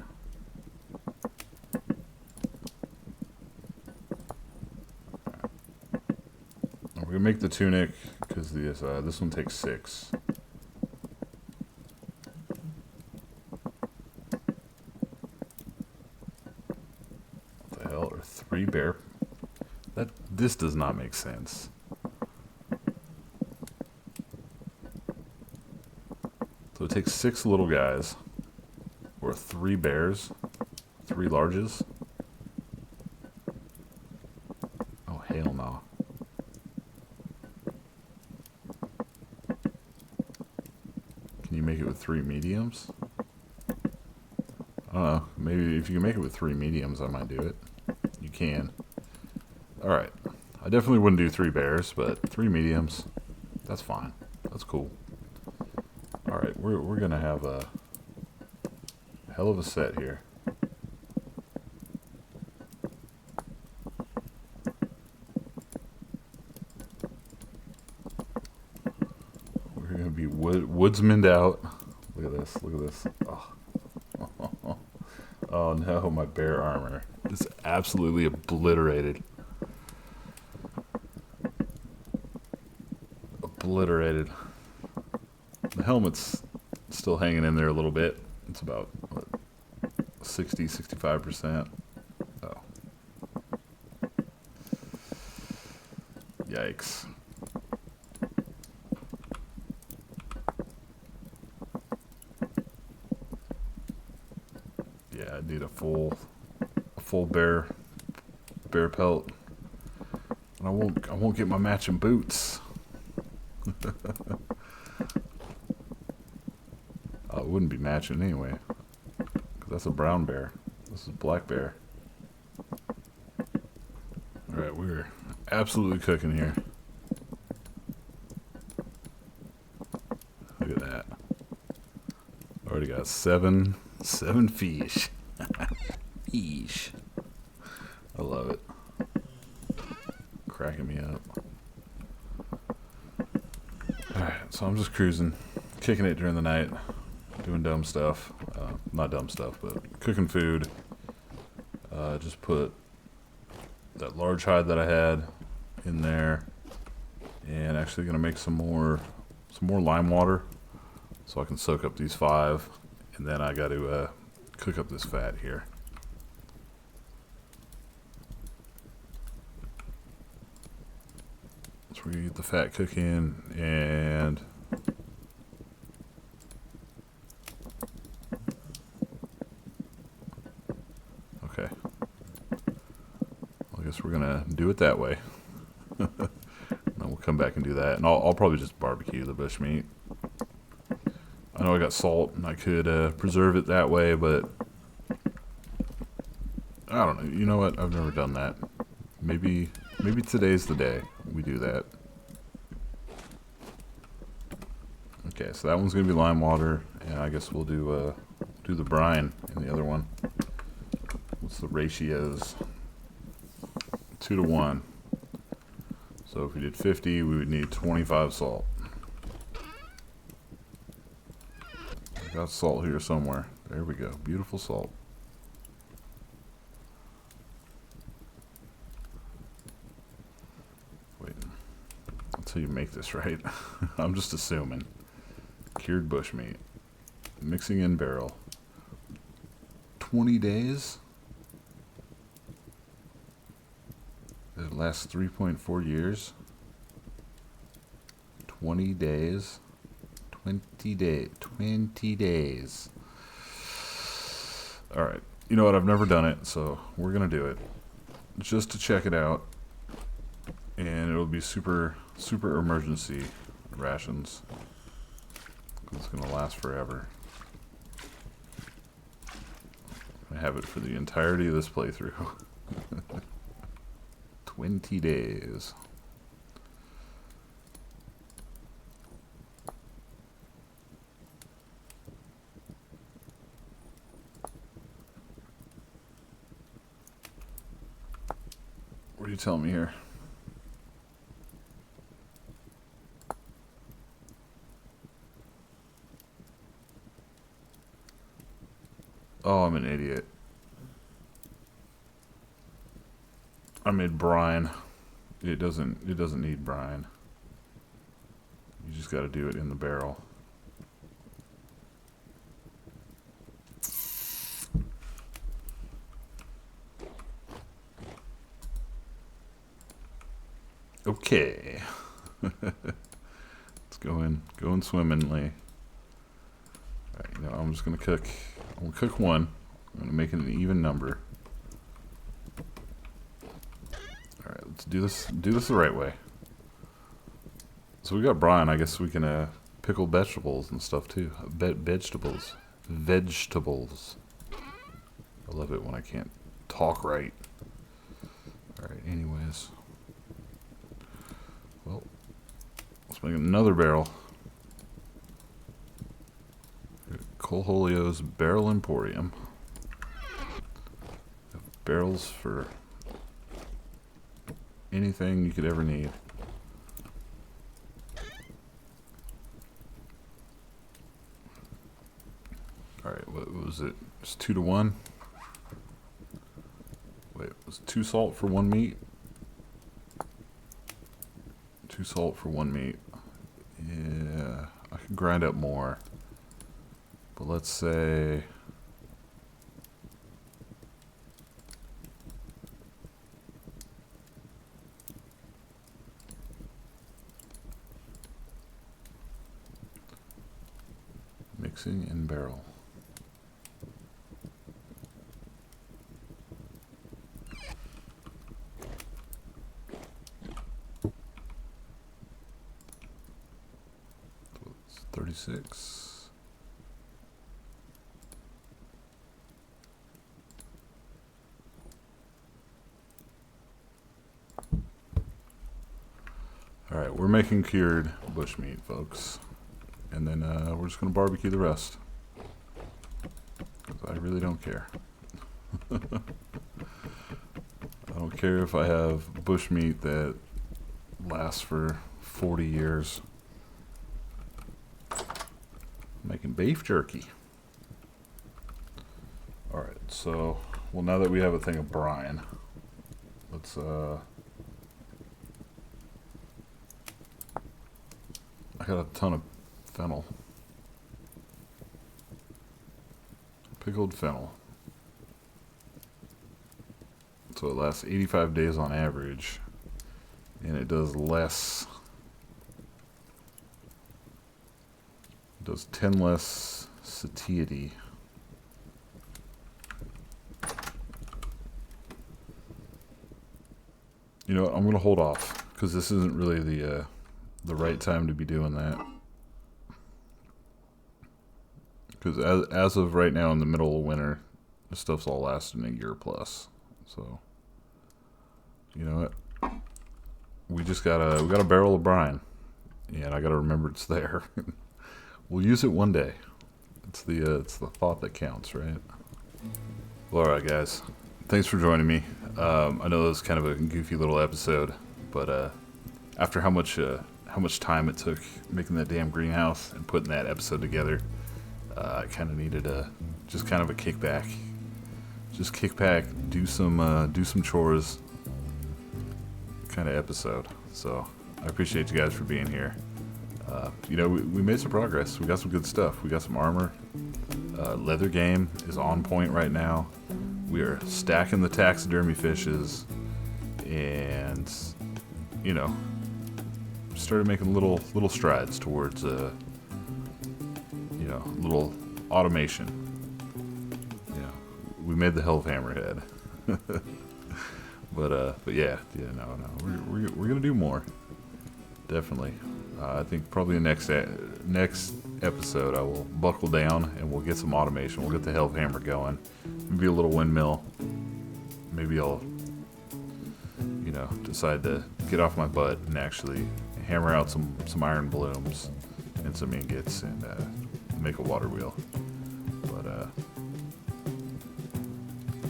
We're gonna make the tunic because this one takes 6. 3 bear. This does not make sense. So it takes 6 little guys, or 3 bears, 3 larges. Oh, hell no. Can you make it with 3 mediums? I don't know. Maybe if you can make it with 3 mediums, I might do it. You can. Alright. I definitely wouldn't do 3 bears, but 3 mediums, that's fine. That's cool. Alright, we're gonna have a hell of a set here. We're gonna be woodsmaned out. Look at this, look at this. Oh. Oh no, my bear armor is absolutely obliterated. Obliterated. The helmet's still hanging in there a little bit. It's about, what, 60, 65%. Oh. Yikes. Yeah, I need a full bear pelt. And I won't get my matching boots. Oh, it wouldn't be matching anyway, because that's a brown bear. This is a black bear. Alright, we're absolutely cooking here. Look at that. Already got seven fish. Fish. I love it. Cracking me up. Alright, so I'm just cruising, kicking it during the night, doing dumb stuff. Not dumb stuff, but cooking food. Just put that large hide that I had in there, and actually gonna make some more lime water so I can soak up these 5, and then I got to cook up this fat here. So we're gonna get the fat cooking, and okay. Well, I guess we're gonna do it that way. Then we'll come back and do that, and I'll probably just barbecue the bushmeat. I know I got salt, and I could preserve it that way, but I don't know. You know what? I've never done that. Maybe today's the day we do that. Okay, so that one's gonna be lime water, and I guess we'll do the brine in the other one. What's the ratios? 2 to 1. So if we did 50, we would need 25 salt. I got salt here somewhere. There we go. Beautiful salt. Wait. That's how you make this, right? I'm just assuming. Cured bushmeat. Mixing in barrel. 20 days? It lasts 3.4 years. 20 days. 20 days. Alright. You know what? I've never done it, so we're going to do it. Just to check it out. And it'll be super emergency rations. It's going to last forever. I have it for the entirety of this playthrough. 20 days. What are you telling me here? Oh, I'm an idiot. I made brine. It doesn't need brine. You just got to do it in the barrel. Okay. It's going swimmingly. Alright, now I'm just gonna cook. I'm gonna cook one. I'm gonna make it an even number. Alright, let's do this the right way. So we got brine. I guess we can pickle vegetables and stuff too. Vegetables. I love it when I can't talk right. Alright, anyways. Well, let's make another barrel. Colholio's Barrel Emporium. Barrels for anything you could ever need. Alright, what was it? It's 2 to 1. Wait, was it 2 salt for 1 meat? 2 salt for 1 meat. Yeah, I could grind up more. But let's say... mixing in barrel. So it's 36. Alright, we're making cured bushmeat, folks. And then we're just going to barbecue the rest. Because I really don't care. I don't care if I have bushmeat that lasts for 40 years. I'm making beef jerky. Alright, so, well, now that we have a thing of brine, let's, I got a ton of fennel. Pickled fennel. So it lasts 85 days on average. And it does less. It does 10 less satiety. You know what, I'm going to hold off. Because this isn't really the right time to be doing that. Because as of right now in the middle of winter, this stuff's all lasting a year plus. So, you know what? We got a barrel of brine, and I gotta remember it's there. We'll use it one day. It's the thought that counts, right? Well, all right, guys. Thanks for joining me. I know it was kind of a goofy little episode, but after how much time it took making that damn greenhouse and putting that episode together. I kind of needed just kind of a kickback. Just kick back, do some chores kind of episode. So I appreciate you guys for being here. You know, we made some progress. We got some good stuff. We got some armor. Leather game is on point right now. We are stacking the taxidermy fishes, and you know, started making little strides towards you know, little automation. Yeah, we made the hell of hammerhead. but yeah, no, we're gonna do more. Definitely. I think probably the next episode I will buckle down and we'll get some automation. We'll get the hell of hammer going. Maybe a little windmill. Maybe I'll, you know, decide to get off my butt and actually hammer out some iron blooms and some ingots and make a water wheel. But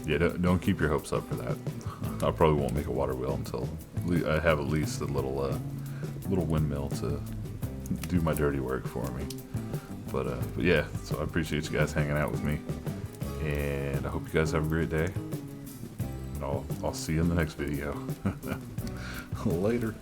yeah, don't keep your hopes up for that. I probably won't make a water wheel until I have at least a little windmill to do my dirty work for me. But yeah, so I appreciate you guys hanging out with me, and I hope you guys have a great day. And I'll see you in the next video. Later.